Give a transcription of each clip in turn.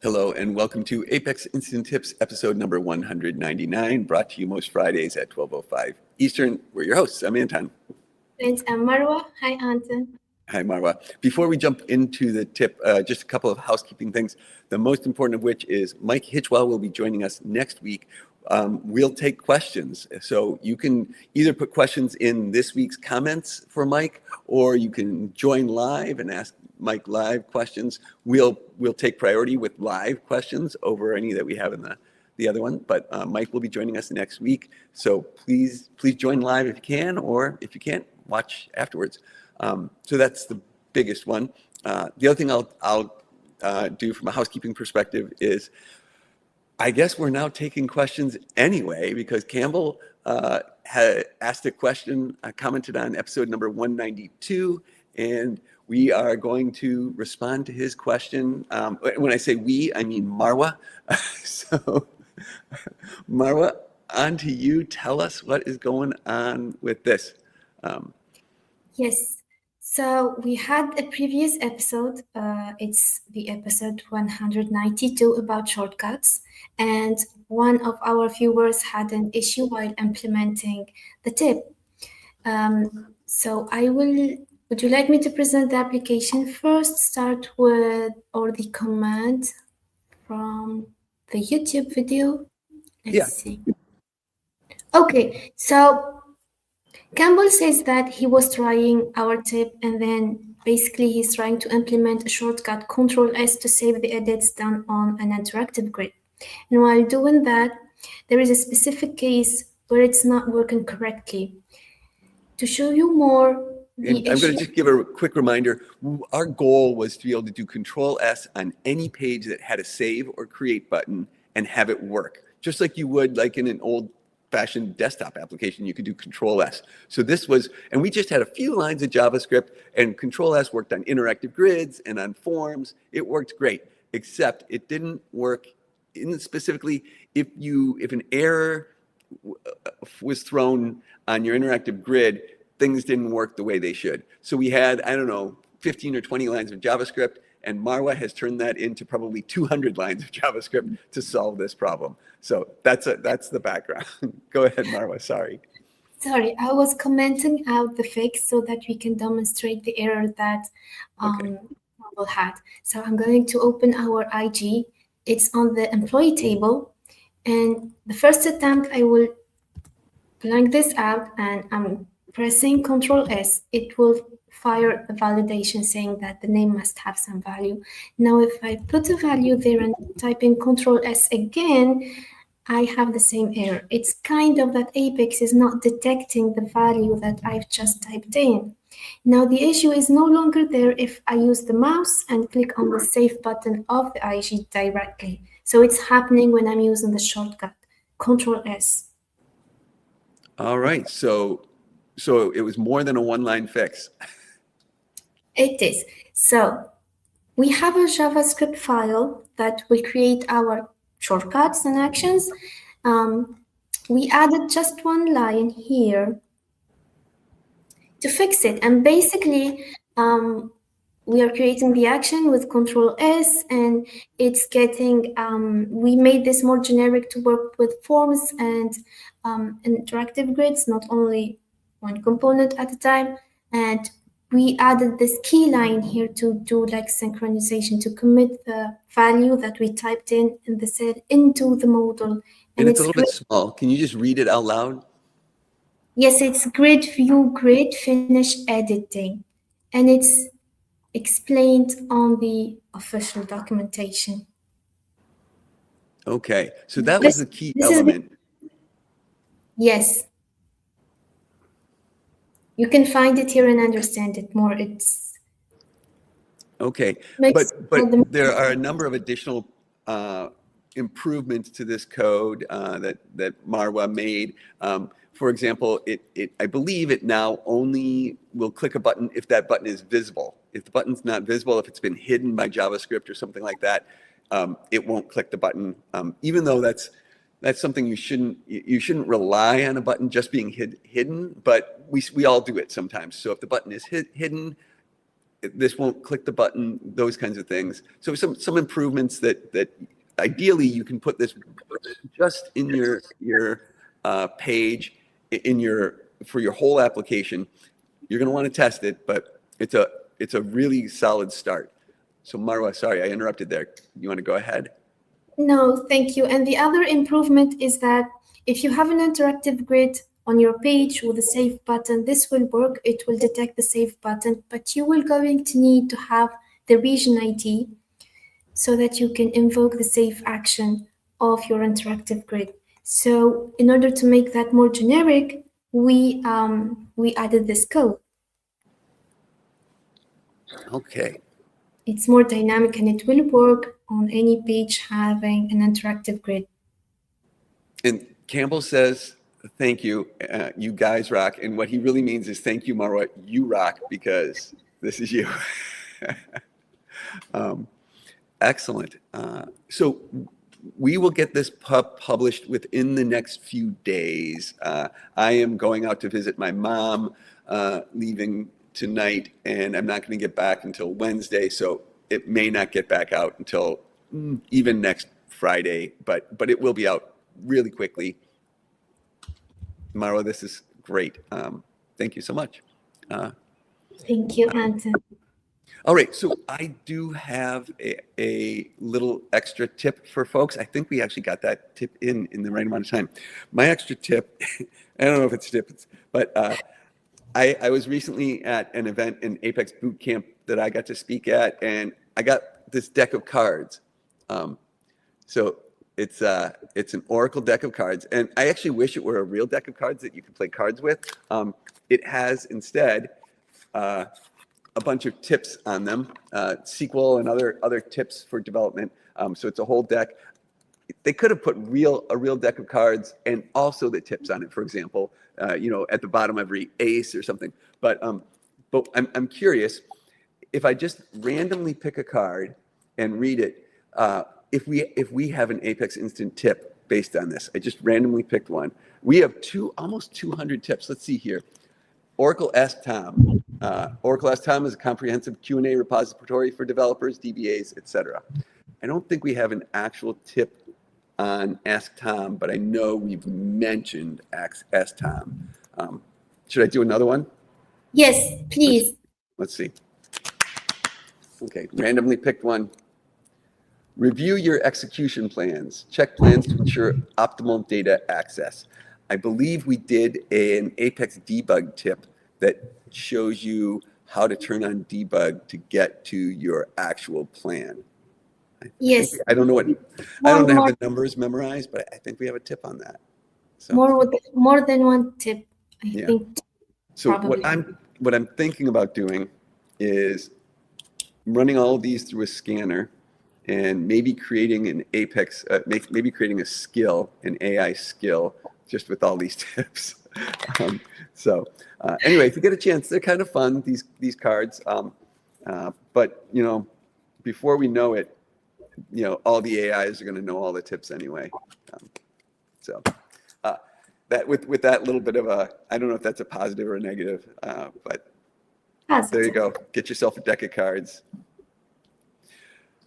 Hello and welcome to Apex Instant Tips episode number 199, brought to you most Fridays at 12:05 Eastern. We're your hosts. I'm Anton. And I'm Marwa. Hi, Anton. Hi, Marwa. Before we jump into the tip, just a couple of housekeeping things, the most important of which is Mike Hitchwell will be joining us next week. We'll take questions. So you can either put questions in this week's comments for Mike, or you can join live and ask Mike live questions. We'll take priority with live questions over any that we have in the other one. But Mike will be joining us next week. So please join live if you can, or if you can't, watch afterwards. So that's the biggest one. The other thing I'll do from a housekeeping perspective is, I guess we're now taking questions anyway, because Campbell had asked a question, commented on episode number 192, and we are going to respond to his question. When I say we, I mean Marwa. So Marwa, on to you. Tell us what is going on with this. Yes. So we had a previous episode. It's the episode 192 about shortcuts. And one of our viewers had an issue while implementing the tip. Would you like me to present the application first? Start with, or the command from the YouTube video? Let's see. Okay, so Campbell says that he was trying our tip, and then basically he's trying to implement a shortcut, Control-S, to save the edits done on an interactive grid. And while doing that, there is a specific case where it's not working correctly. To show you more, I'm going to just give a quick reminder. Our goal was to be able to do Control-S on any page that had a save or create button and have it work. Just like you would like in an old-fashioned desktop application, you could do Control-S. So this was, and we just had a few lines of JavaScript, and Control-S worked on interactive grids and on forms. It worked great, except it didn't work specifically if an error was thrown on your interactive grid, things didn't work the way they should. So we had, 15 or 20 lines of JavaScript, and Marwa has turned that into probably 200 lines of JavaScript to solve this problem. So that's the background. Go ahead, Marwa, sorry. Sorry, I was commenting out the fix so that we can demonstrate the error that Marwa had. So I'm going to open our IG. It's on the employee table. And the first attempt, I will blank this out, and I'm pressing Control-S. It will fire a validation saying that the name must have some value. Now, if I put a value there and type in Control-S again, I have the same error. It's kind of that Apex is not detecting the value that I've just typed in. Now, the issue is no longer there if I use the mouse and click on the save button of the IG directly. So it's happening when I'm using the shortcut, Control-S. All right, so it was more than a one-line fix. It is. So we have a JavaScript file that will create our shortcuts and actions. We added just one line here to fix it. And basically, we are creating the action with Control-S, and it's getting, we made this more generic to work with forms and interactive grids, not only one component at a time. And we added this key line here to do like synchronization, to commit the value that we typed in the set into the modal. And it's a little bit small. Can you just read it out loud? Yes, it's grid view grid finish editing. And it's explained on the official documentation. Okay, so that was the key element. Yes. You can find it here and understand it more. It's okay, but there are a number of additional improvements to this code that Marwa made. For example, I believe it now only will click a button if that button is visible. If the button's not visible, if it's been hidden by JavaScript or something like that, it won't click the button. Even though that's something you shouldn't rely on a button just being hidden, but we all do it sometimes. So if the button is hidden, this won't click the button, those kinds of things. So some improvements that ideally you can put this just in your page for your whole application. You're going to want to test it, but it's a really solid start. So Marwa, sorry, I interrupted there. You want to go ahead? No, thank you. And the other improvement is that if you have an interactive grid on your page with a save button, this will work. It will detect the save button, but you will going to need to have the region ID so that you can invoke the save action of your interactive grid. So in order to make that more generic, we added this code. Okay. It's more dynamic and it will work on any page having an interactive grid. And Campbell says, thank you, you guys rock. And what he really means is thank you, Marwa, you rock, because this is you. Excellent. So we will get this published within the next few days. I am going out to visit my mom, leaving tonight, and I'm not going to get back until Wednesday, so it may not get back out until even next Friday, but it will be out really quickly. Marwa, this is great. Thank you so much. Thank you, Anton. All right, so I do have a little extra tip for folks. I think we actually got that tip in the right amount of time. My extra tip, I don't know if it's a tip, but I was recently at an event in Apex Boot Camp that I got to speak at, and I got this deck of cards. So it's an Oracle deck of cards, and I actually wish it were a real deck of cards that you could play cards with. It has instead a bunch of tips on them, SQL and other tips for development. So it's a whole deck. They could have put a real deck of cards and also the tips on it. For example, at the bottom every ace or something. But I'm curious, if I just randomly pick a card and read it, if we have an Apex Instant tip based on this, I just randomly picked one. We have almost 200 tips. Let's see here. Oracle Ask Tom. Oracle Ask Tom is a comprehensive Q&A repository for developers, DBAs, etc. I don't think we have an actual tip on Ask Tom, but I know we've mentioned Ask Tom. Should I do another one? Yes, please. Let's see. Okay, randomly picked one. Review your execution plans. Check plans to ensure optimal data access. I believe we did an Apex debug tip that shows you how to turn on debug to get to your actual plan. Yes. I don't know I don't have the numbers memorized, but I think we have a tip on that. So, more than one tip, I think. So probably. what I'm thinking about doing is running all of these through a scanner and maybe creating an Apex, maybe creating a skill, an AI skill, just with all these tips. Anyway, if you get a chance, they're kind of fun, these cards. But before we know it, all the AIs are going to know all the tips anyway. That with that little bit of I don't know if that's a positive or a negative, but positive. There you go. Get yourself a deck of cards.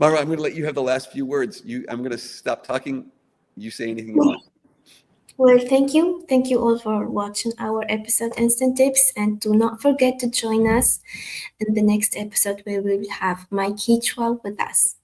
Marwa, I'm going to let you have the last few words. I'm going to stop talking. You say anything you want. Well, thank you. Thank you all for watching our episode Instant Tips. And do not forget to join us in the next episode where we will have Mike Hitchwell with us.